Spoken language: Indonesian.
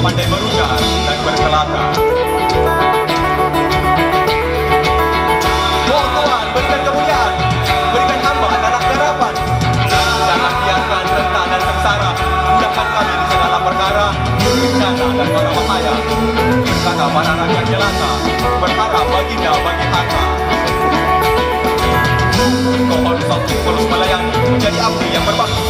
pandai merujak dan berkelakar. Mohon Tuhan berikan kemuliaan, berikan hamba darah garapan, jangan biarkan renta dan sengsara, mudahkan kami di segala perkara, bencana dan mara bahaya, berkata para rakyat jelata, berharap baginda bagi harta. Kau harus satu terus melayani, menjadi abdi yang berbakti.